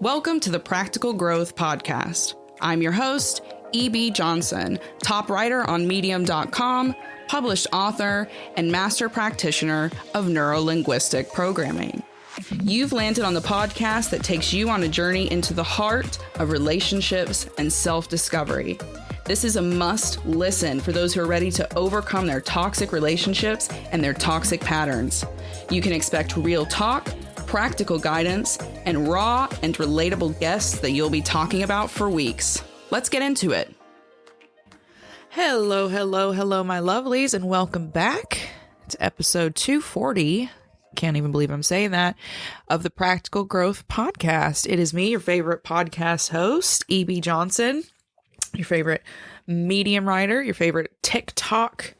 Welcome to the Practical Growth Podcast. I'm your host, E.B. Johnson, top writer on Medium.com, published author, and master practitioner of neuro-linguistic programming. You've landed on the podcast that takes you on a journey into the heart of relationships and self-discovery. This is a must listen for those who are ready to overcome their toxic relationships and their toxic patterns. You can expect real talk, practical guidance, and raw and relatable guests that you'll be talking about for weeks. Let's get into it. Hello, my lovelies, and welcome back to episode 240. Can't even believe I'm saying that, of the Practical Growth Podcast. It is me, your favorite podcast host, E.B. Johnson, your favorite Medium writer, your favorite TikTok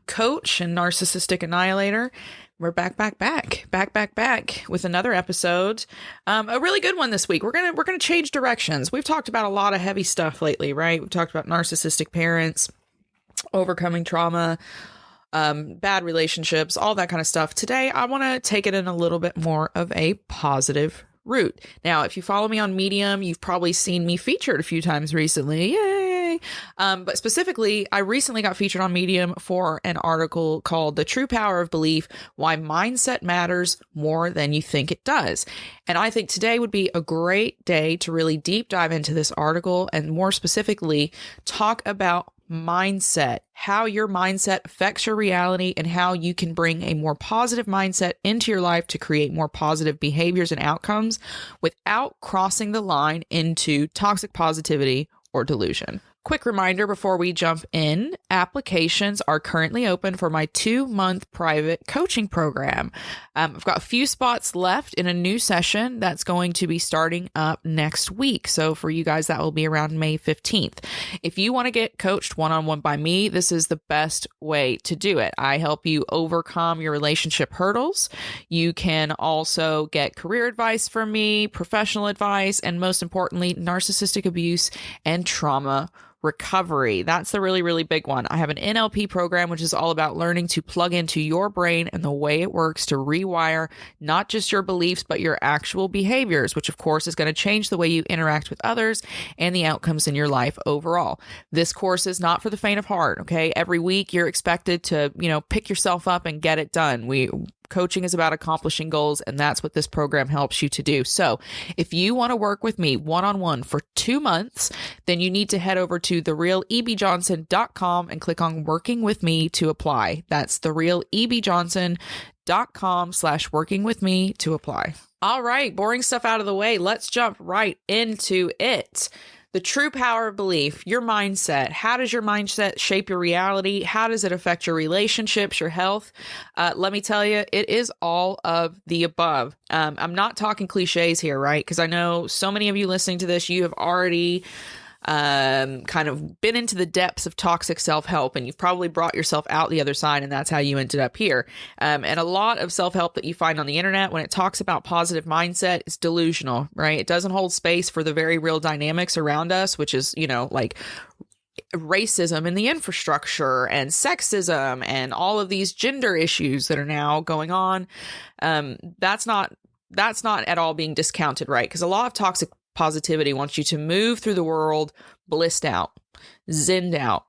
coach and narcissistic annihilator. We're back with another episode. A really good one this week. We're gonna change directions. We've talked about a lot of heavy stuff lately, right? We've talked about narcissistic parents, overcoming trauma, bad relationships, all that kind of stuff. Today, I want to take it in a little bit more of a positive route. Now, if you follow me on Medium, you've probably seen me featured a few times recently. Yay! But specifically, I recently got featured on Medium for an article called The True Power of Belief: Why Mindset Matters More Than You Think It Does. And I think today would be a great day to really deep dive into this article and more specifically talk about mindset, how your mindset affects your reality, and how you can bring a more positive mindset into your life to create more positive behaviors and outcomes without crossing the line into toxic positivity or delusion. Quick reminder before we jump in, applications are currently open for my 2-month private coaching program. I've got a few spots left in a new session that's going to be starting up next week. So for you guys, that will be around May 15th. If you want to get coached one-on-one by me, this is the best way to do it. I help you overcome your relationship hurdles. You can also get career advice from me, professional advice, and most importantly, narcissistic abuse and trauma recovery. That's the really, really big one. I have an NLP program, which is all about learning to plug into your brain and the way it works to rewire not just your beliefs, but your actual behaviors, which of course is going to change the way you interact with others and the outcomes in your life overall. This course is not for the faint of heart. Okay. Every week you're expected to, pick yourself up and get it done. Coaching is about accomplishing goals, and that's what this program helps you to do. So if you want to work with me one-on-one for 2 months, then you need to head over to therealebjohnson.com and click on working with me to apply. That's therealebjohnson.com/working with me to apply. All right, boring stuff out of the way. Let's jump right into it. The true power of belief, your mindset. How does your mindset shape your reality? How does it affect your relationships, your health? Let me tell you, it is all of the above. I'm not talking cliches here, right? Because I know so many of you listening to this, you have already kind of been into the depths of toxic self-help, and you've probably brought yourself out the other side, and that's how you ended up here. And a lot of self-help that you find on the internet, when it talks about positive mindset, is delusional, right? It doesn't hold space for the very real dynamics around us, which is, like racism in the infrastructure and sexism and all of these gender issues that are now going on. That's not at all being discounted, right? Because a lot of toxic positivity wants you to move through the world blissed out, zenned out,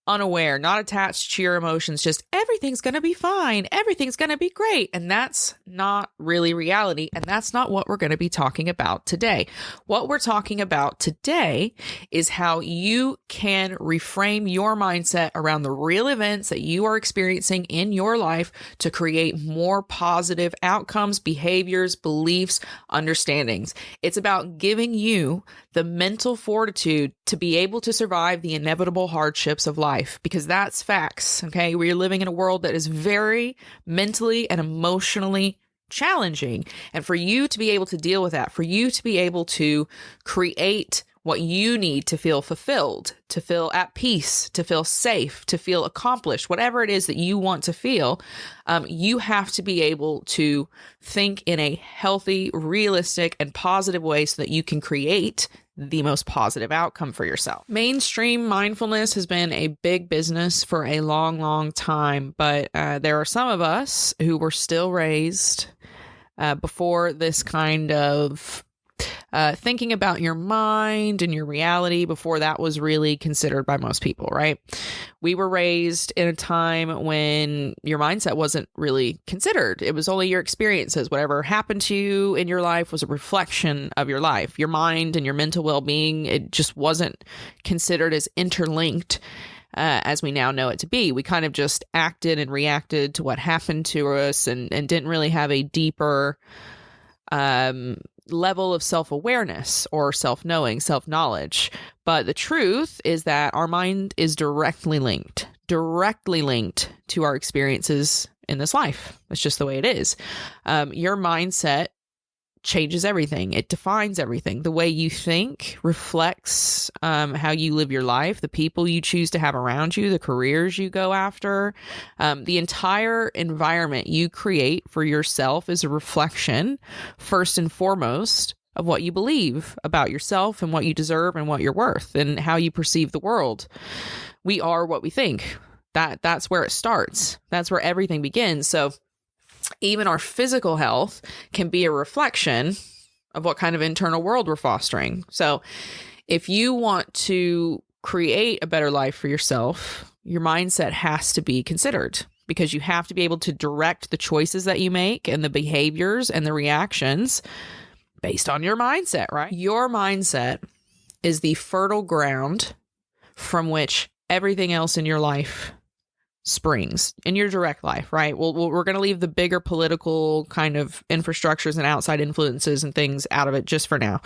unaware, not attached to your emotions, just everything's going to be fine, everything's going to be great. And that's not really reality. And that's not what we're going to be talking about today. What we're talking about today is how you can reframe your mindset around the real events that you are experiencing in your life to create more positive outcomes, behaviors, beliefs, understandings. It's about giving you the mental fortitude to be able to survive the inevitable hardships of life, because that's facts. Okay. We're living in a world that is very mentally and emotionally challenging. And for you to be able to deal with that, for you to be able to create what you need to feel fulfilled, to feel at peace, to feel safe, to feel accomplished, whatever it is that you want to feel, you have to be able to think in a healthy, realistic, and positive way so that you can create the most positive outcome for yourself. Mainstream mindfulness has been a big business for a long, long time, but there are some of us who were still raised before this kind of thinking about your mind and your reality before that was really considered by most people, right? We were raised in a time when your mindset wasn't really considered. It was only your experiences. Whatever happened to you in your life was a reflection of your life. Your mind and your mental well-being, it just wasn't considered as interlinked as we now know it to be. We kind of just acted and reacted to what happened to us and didn't really have a deeper level of self-awareness or self-knowing, self-knowledge. But the truth is that our mind is directly linked to our experiences in this life. That's just the way it is. Your mindset changes everything. It defines everything. The way you think reflects how you live your life, the people you choose to have around you, the careers you go after. The entire environment you create for yourself is a reflection, first and foremost, of what you believe about yourself and what you deserve and what you're worth and how you perceive the world. We are what we think. That's where it starts. That's where everything begins. So even our physical health can be a reflection of what kind of internal world we're fostering. So if you want to create a better life for yourself, your mindset has to be considered, because you have to be able to direct the choices that you make and the behaviors and the reactions based on your mindset, right? Your mindset is the fertile ground from which everything else in your life springs, in your direct life, right? Well, we're going to leave the bigger political kind of infrastructures and outside influences and things out of it just for now,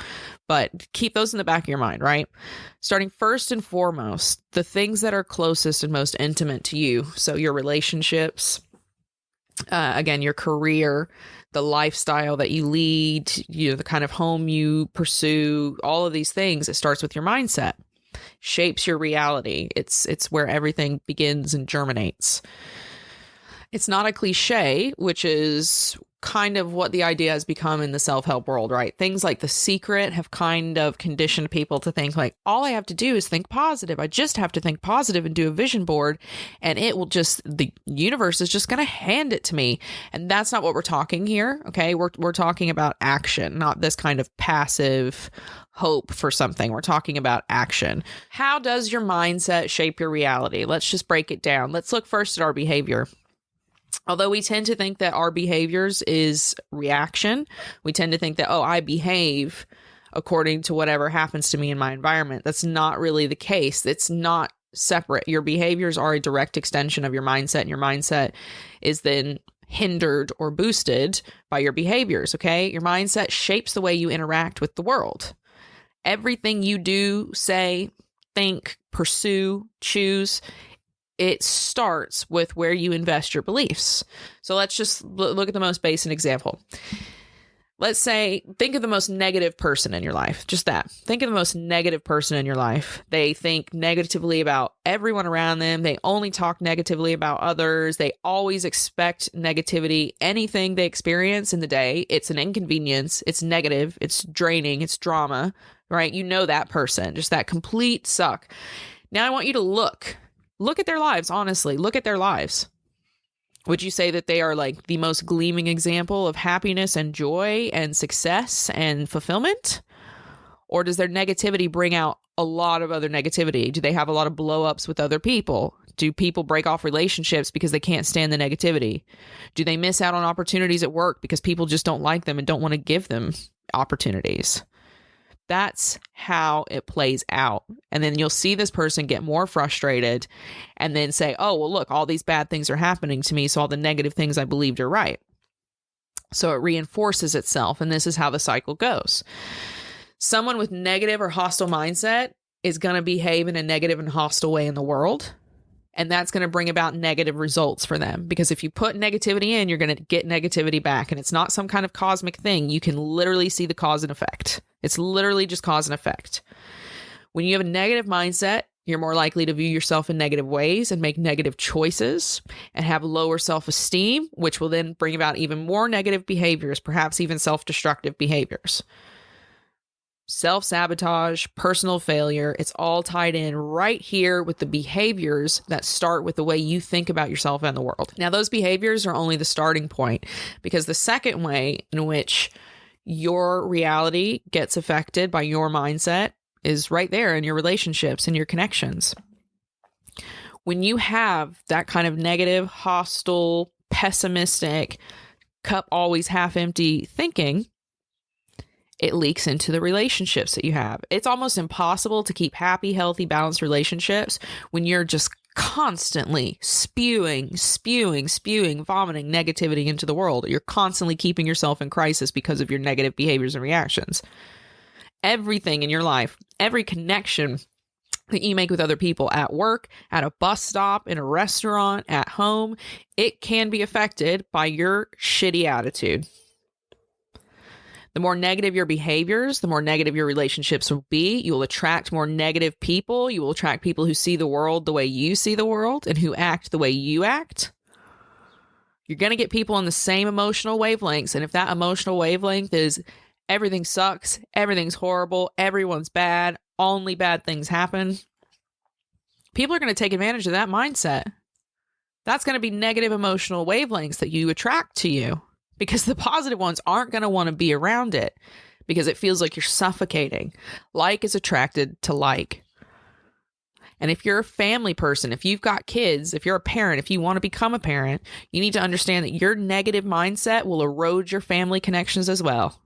but keep those in the back of your mind, right? Starting first and foremost, the things that are closest and most intimate to you. So your relationships, again, your career, the lifestyle that you lead, the kind of home you pursue, all of these things, it starts with your mindset. Shapes your reality. It's where everything begins and germinates. It's not a cliche, which is kind of what the idea has become in the self-help world, right? Things like The Secret have kind of conditioned people to think like, all I have to do is think positive. I just have to think positive and do a vision board, and the universe is just going to hand it to me. And that's not what we're talking here. Okay. We're talking about action, not this kind of passive hope for something. We're talking about action. How does your mindset shape your reality? Let's just break it down. Let's look first at our behavior. Although we tend to think that our behaviors is reaction, we tend to think that, I behave according to whatever happens to me in my environment. That's not really the case. It's not separate. Your behaviors are a direct extension of your mindset, and your mindset is then hindered or boosted by your behaviors, okay? Your mindset shapes the way you interact with the world. Everything you do, say, think, pursue, choose, it starts with where you invest your beliefs. So let's just look at the most basic example. Let's say, think of the most negative person in your life. Just that. Think of the most negative person in your life. They think negatively about everyone around them. They only talk negatively about others. They always expect negativity. Anything they experience in the day, it's an inconvenience. It's negative. It's draining. It's drama, right? You know that person, just that complete suck. Now I want you to look at their lives. Honestly, look at their lives. Would you say that they are like the most gleaming example of happiness and joy and success and fulfillment? Or does their negativity bring out a lot of other negativity? Do they have a lot of blow-ups with other people? Do people break off relationships because they can't stand the negativity? Do they miss out on opportunities at work because people just don't like them and don't want to give them opportunities? That's how it plays out. And then you'll see this person get more frustrated and then say, oh, well, look, all these bad things are happening to me. So all the negative things I believed are right. So it reinforces itself. And this is how the cycle goes. Someone with negative or hostile mindset is going to behave in a negative and hostile way in the world. And that's going to bring about negative results for them. Because if you put negativity in, you're going to get negativity back. And it's not some kind of cosmic thing. You can literally see the cause and effect. It's literally just cause and effect. When you have a negative mindset, you're more likely to view yourself in negative ways and make negative choices and have lower self-esteem, which will then bring about even more negative behaviors, perhaps even self-destructive behaviors. Self-sabotage, personal failure, it's all tied in right here with the behaviors that start with the way you think about yourself and the world. Now, those behaviors are only the starting point, because the second way in which your reality gets affected by your mindset is right there in your relationships and your connections. When you have that kind of negative, hostile, pessimistic, cup always half empty thinking, it leaks into the relationships that you have. It's almost impossible to keep happy, healthy, balanced relationships when you're just constantly spewing, vomiting negativity into the world. You're constantly keeping yourself in crisis because of your negative behaviors and reactions. Everything in your life, every connection that you make with other people at work, at a bus stop, in a restaurant, at home, it can be affected by your shitty attitude. The more negative your behaviors, the more negative your relationships will be. You will attract more negative people. You will attract people who see the world the way you see the world and who act the way you act. You're going to get people on the same emotional wavelengths. And if that emotional wavelength is everything sucks, everything's horrible, everyone's bad, only bad things happen, people are going to take advantage of that mindset. That's going to be negative emotional wavelengths that you attract to you. Because the positive ones aren't going to want to be around it because it feels like you're suffocating. Like is attracted to like. And if you're a family person, if you've got kids, if you're a parent, if you want to become a parent, you need to understand that your negative mindset will erode your family connections as well.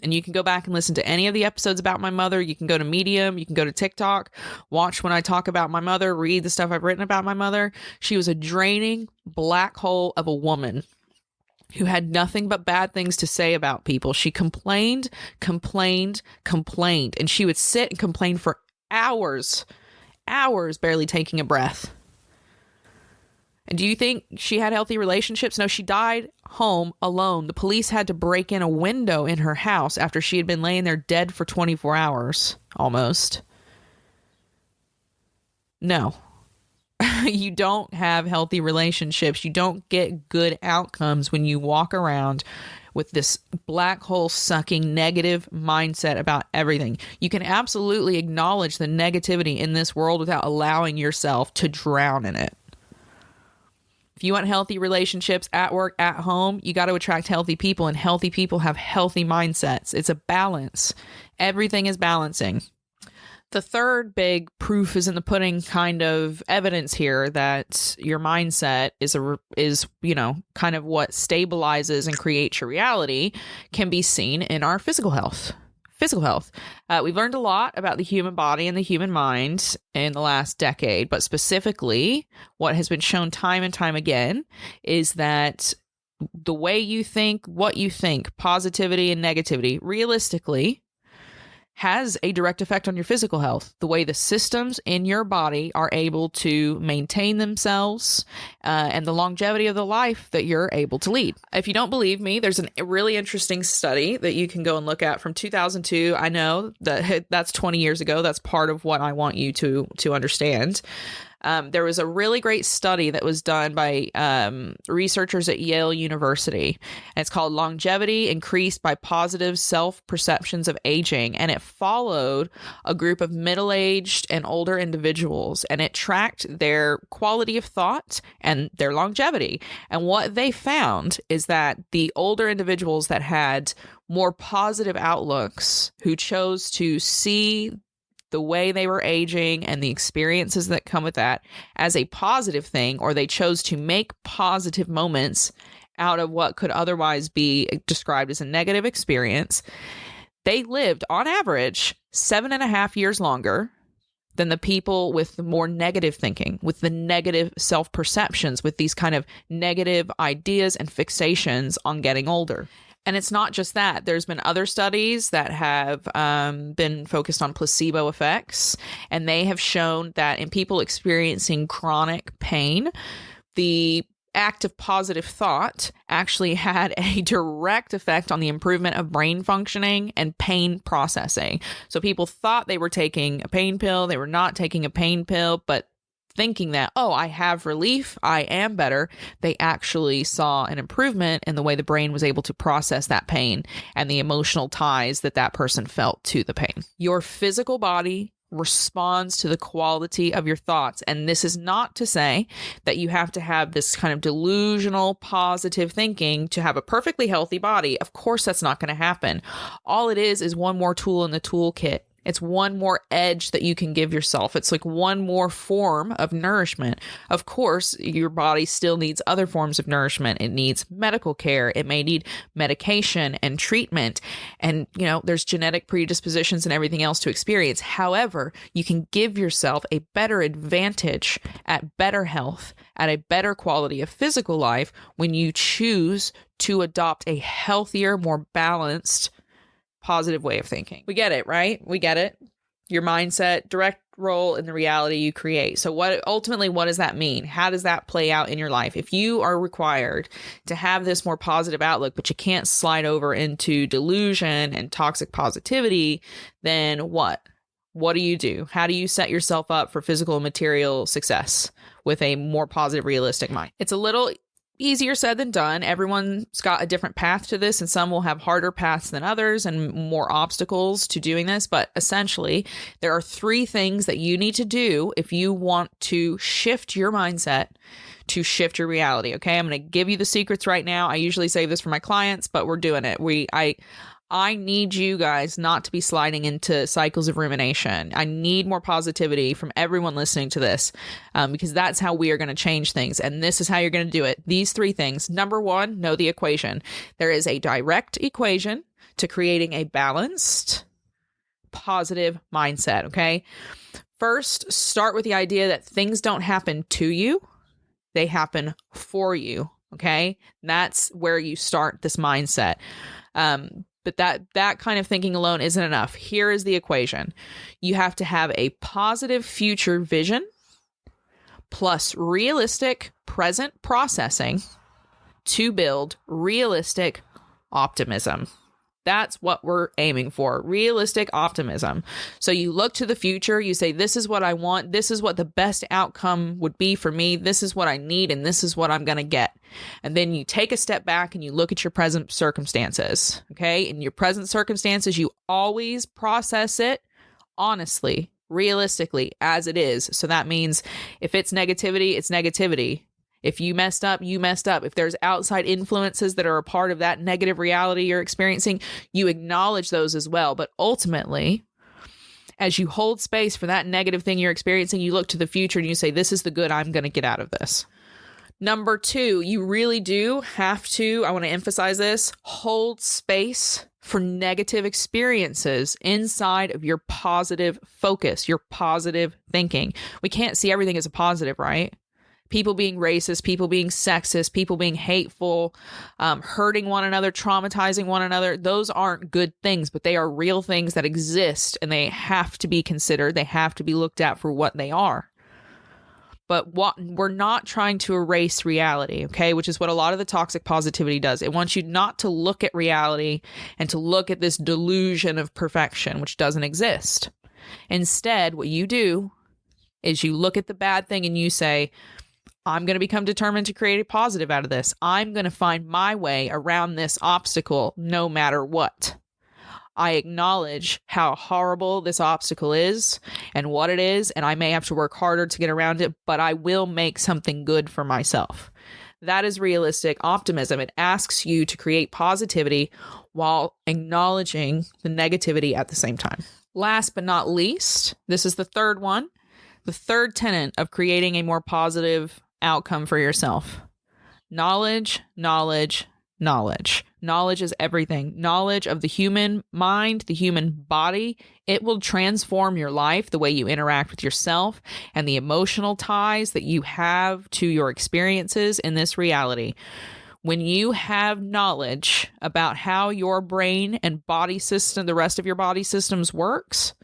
And you can go back and listen to any of the episodes about my mother. You can go to Medium. You can go to TikTok. Watch when I talk about my mother. Read the stuff I've written about my mother. She was a draining black hole of a woman who had nothing but bad things to say about people. She complained, and she would sit and complain for hours, barely taking a breath. And do you think she had healthy relationships? No, she died home alone. The police had to break in a window in her house after she had been laying there dead for 24 hours, almost. No. You don't have healthy relationships. You don't get good outcomes when you walk around with this black hole sucking negative mindset about everything. You can absolutely acknowledge the negativity in this world without allowing yourself to drown in it. If you want healthy relationships at work, at home, you got to attract healthy people, and healthy people have healthy mindsets. It's a balance. Everything is balancing. The third big proof is in the pudding kind of evidence here that your mindset is kind of what stabilizes and creates your reality can be seen in our physical health. We've learned a lot about the human body and the human mind in the last decade, but specifically what has been shown time and time again is that the way you think, what you think, positivity and negativity, realistically, has a direct effect on your physical health. The way the systems in your body are able to maintain themselves and the longevity of the life that you're able to lead. If you don't believe me, there's a really interesting study that you can go and look at from 2002. I know that that's 20 years ago. That's part of what I want you to understand. There was a really great study that was done by researchers at Yale University. And it's called Longevity Increased by Positive Self-Perceptions of Aging. And it followed a group of middle-aged and older individuals. And it tracked their quality of thought and their longevity. And what they found is that the older individuals that had more positive outlooks, who chose to see the way they were aging and the experiences that come with that as a positive thing, or they chose to make positive moments out of what could otherwise be described as a negative experience, they lived on average 7.5 years longer than the people with the more negative thinking, with the negative self-perceptions, with these kind of negative ideas and fixations on getting older. And it's not just that. There's been other studies that have been focused on placebo effects, and they have shown that in people experiencing chronic pain, the act of positive thought actually had a direct effect on the improvement of brain functioning and pain processing. So people thought they were taking a pain pill, they were not taking a pain pill, but thinking that, oh, I have relief, I am better, they actually saw an improvement in the way the brain was able to process that pain and the emotional ties that that person felt to the pain. Your physical body responds to the quality of your thoughts. And this is not to say that you have to have this kind of delusional positive thinking to have a perfectly healthy body. Of course, that's not going to happen. All it is one more tool in the toolkit. It's one more edge that you can give yourself. It's like one more form of nourishment. Of course, your body still needs other forms of nourishment. It needs medical care. It may need medication and treatment. And, there's genetic predispositions and everything else to experience. However, you can give yourself a better advantage at better health, at a better quality of physical life when you choose to adopt a healthier, more balanced, positive way of thinking. We get it, right? We get it. Your mindset, direct role in the reality you create. So what does that mean? How does that play out in your life? If you are required to have this more positive outlook, but you can't slide over into delusion and toxic positivity, then what? What do? How do you set yourself up for physical and material success with a more positive, realistic mind? It's a little easier said than done. Everyone's got a different path to this, and some will have harder paths than others and more obstacles to doing this. But essentially, there are 3 things that you need to do if you want to shift your mindset, to shift your reality. Okay, I'm going to give you the secrets right now. I usually save this for my clients, but we're doing it. I need you guys not to be sliding into cycles of rumination. I need more positivity from everyone listening to this, because that's how we are going to change things. And this is how you're going to do it. These 3 things. Number 1, know the equation. There is a direct equation to creating a balanced, positive mindset. Okay. First, start with the idea that things don't happen to you. They happen for you. Okay. That's where you start this mindset. But that kind of thinking alone isn't enough. Here is the equation. You have to have a positive future vision plus realistic present processing to build realistic optimism. That's what we're aiming for. Realistic optimism. So you look to the future, you say, this is what I want. This is what the best outcome would be for me. This is what I need, and this is what I'm going to get. And then you take a step back and you look at your present circumstances. Okay. In your present circumstances, you always process it honestly, realistically, as it is. So that means if it's negativity, it's negativity. If you messed up, you messed up. If there's outside influences that are a part of that negative reality you're experiencing, you acknowledge those as well. But ultimately, as you hold space for that negative thing you're experiencing, you look to the future and you say, this is the good I'm going to get out of this. Number 2, you really do have to, I want to emphasize this, hold space for negative experiences inside of your positive focus, your positive thinking. We can't see everything as a positive, right? People being racist, people being sexist, people being hateful, hurting one another, traumatizing one another. Those aren't good things, but they are real things that exist, and they have to be considered. They have to be looked at for what they are. But we're not trying to erase reality, okay? Which is what a lot of the toxic positivity does. It wants you not to look at reality and to look at this delusion of perfection, which doesn't exist. Instead, what you do is you look at the bad thing and you say, I'm going to become determined to create a positive out of this. I'm going to find my way around this obstacle no matter what. I acknowledge how horrible this obstacle is and what it is, and I may have to work harder to get around it, but I will make something good for myself. That is realistic optimism. It asks you to create positivity while acknowledging the negativity at the same time. Last but not least, this is the third one, the third tenet of creating a more positive outcome for yourself. Knowledge, knowledge, knowledge. Knowledge is everything. Knowledge of the human mind, the human body. It will transform your life, the way you interact with yourself, and the emotional ties that you have to your experiences in this reality. When you have knowledge about how your brain and body system, the rest of your body systems works,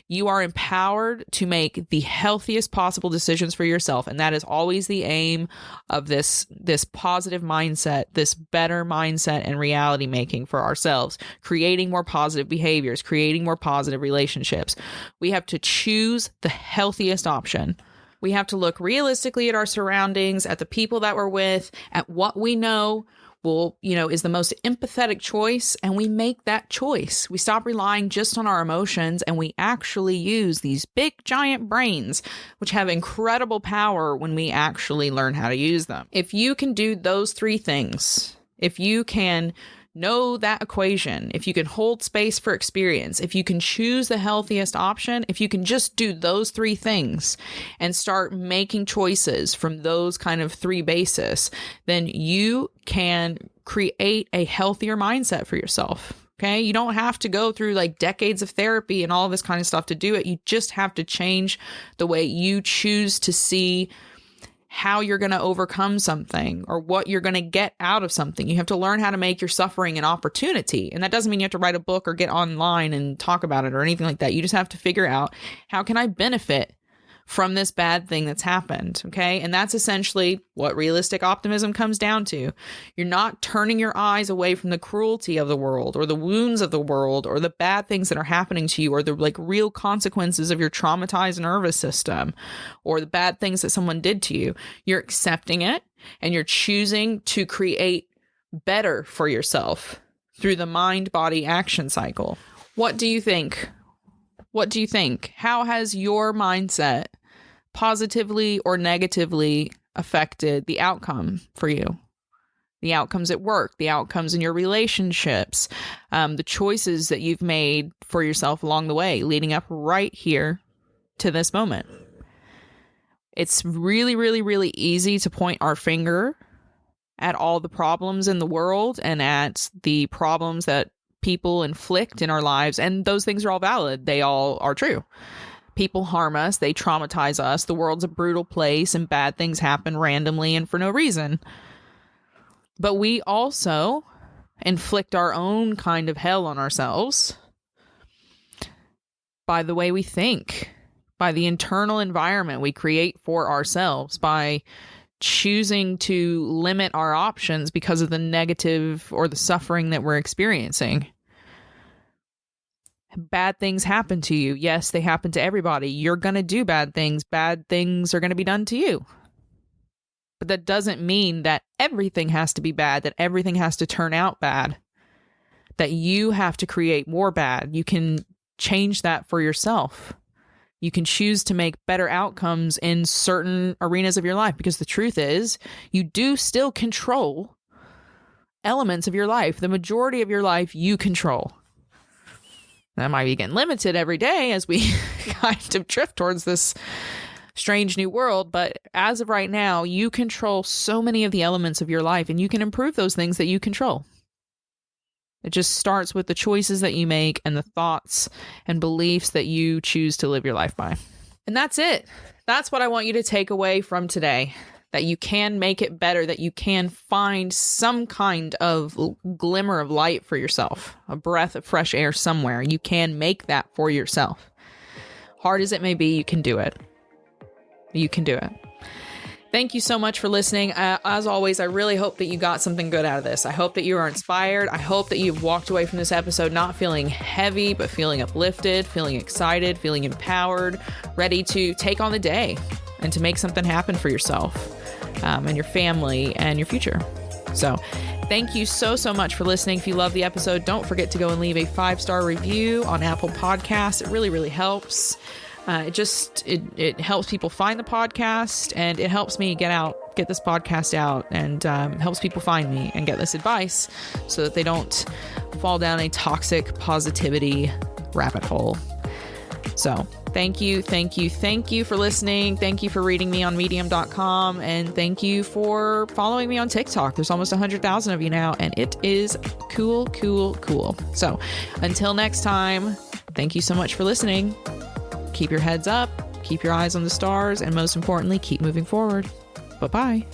you are empowered to make the healthiest possible decisions for yourself. And that is always the aim of this positive mindset, this better mindset and reality making for ourselves, creating more positive behaviors, creating more positive relationships. We have to choose the healthiest option. We have to look realistically at our surroundings, at the people that we're with, at what we know. is the most empathetic choice, and we make that choice. We stop relying just on our emotions, and we actually use these big giant brains, which have incredible power when we actually learn how to use them. If you can do those three things, if you can know that equation, if you can hold space for experience, if you can choose the healthiest option, if you can just do those three things and start making choices from those kind of three bases, then you can create a healthier mindset for yourself. Okay. You don't have to go through like decades of therapy and all this kind of stuff to do it. You just have to change the way you choose to see how you're going to overcome something or what you're going to get out of something. You have to learn how to make your suffering an opportunity. And that doesn't mean you have to write a book or get online and talk about it or anything like that. You just have to figure out, how can I benefit from this bad thing that's happened? Okay. And that's essentially what realistic optimism comes down to. You're not turning your eyes away from the cruelty of the world or the wounds of the world or the bad things that are happening to you or the like real consequences of your traumatized nervous system or the bad things that someone did to you. You're accepting it and you're choosing to create better for yourself through the mind-body action cycle. What do you think? What do you think? How has your mindset positively or negatively affected the outcome for you? The outcomes at work, the outcomes in your relationships, the choices that you've made for yourself along the way, leading up right here to this moment. It's really, really, really easy to point our finger at all the problems in the world and at the problems that people inflict in our lives, and those things are all valid. They all are true. People harm us, they traumatize us. The world's a brutal place and bad things happen randomly and for no reason. But we also inflict our own kind of hell on ourselves by the way we think, by the internal environment we create for ourselves, by choosing to limit our options because of the negative or the suffering that we're experiencing. Bad things happen to you. Yes, they happen to everybody. You're going to do bad things. Bad things are going to be done to you. But that doesn't mean that everything has to be bad, that everything has to turn out bad, that you have to create more bad. You can change that for yourself. You can choose to make better outcomes in certain arenas of your life, because the truth is, you do still control elements of your life. The majority of your life you control. That might be getting limited every day as we kind of drift towards this strange new world. But as of right now, you control so many of the elements of your life, and you can improve those things that you control. It just starts with the choices that you make and the thoughts and beliefs that you choose to live your life by. And that's it. That's what I want you to take away from today. That you can make it better, that you can find some kind of glimmer of light for yourself, a breath of fresh air somewhere. You can make that for yourself. Hard as it may be, you can do it. You can do it. Thank you so much for listening. As always, I really hope that you got something good out of this. I hope that you are inspired. I hope that you've walked away from this episode not feeling heavy, but feeling uplifted, feeling excited, feeling empowered, ready to take on the day and to make something happen for yourself and your family and your future. So thank you so much for listening. If you love the episode, don't forget to go and leave a 5-star review on Apple Podcasts. It really, really helps. It helps people find the podcast, and it helps me get this podcast out, and helps people find me and get this advice so that they don't fall down a toxic positivity rabbit hole. So thank you for listening. Thank you for reading me on medium.com, and thank you for following me on TikTok. There's almost 100,000 of you now, and it is cool. So until next time, thank you so much for listening. Keep your heads up, keep your eyes on the stars, and most importantly, keep moving forward. Bye-bye.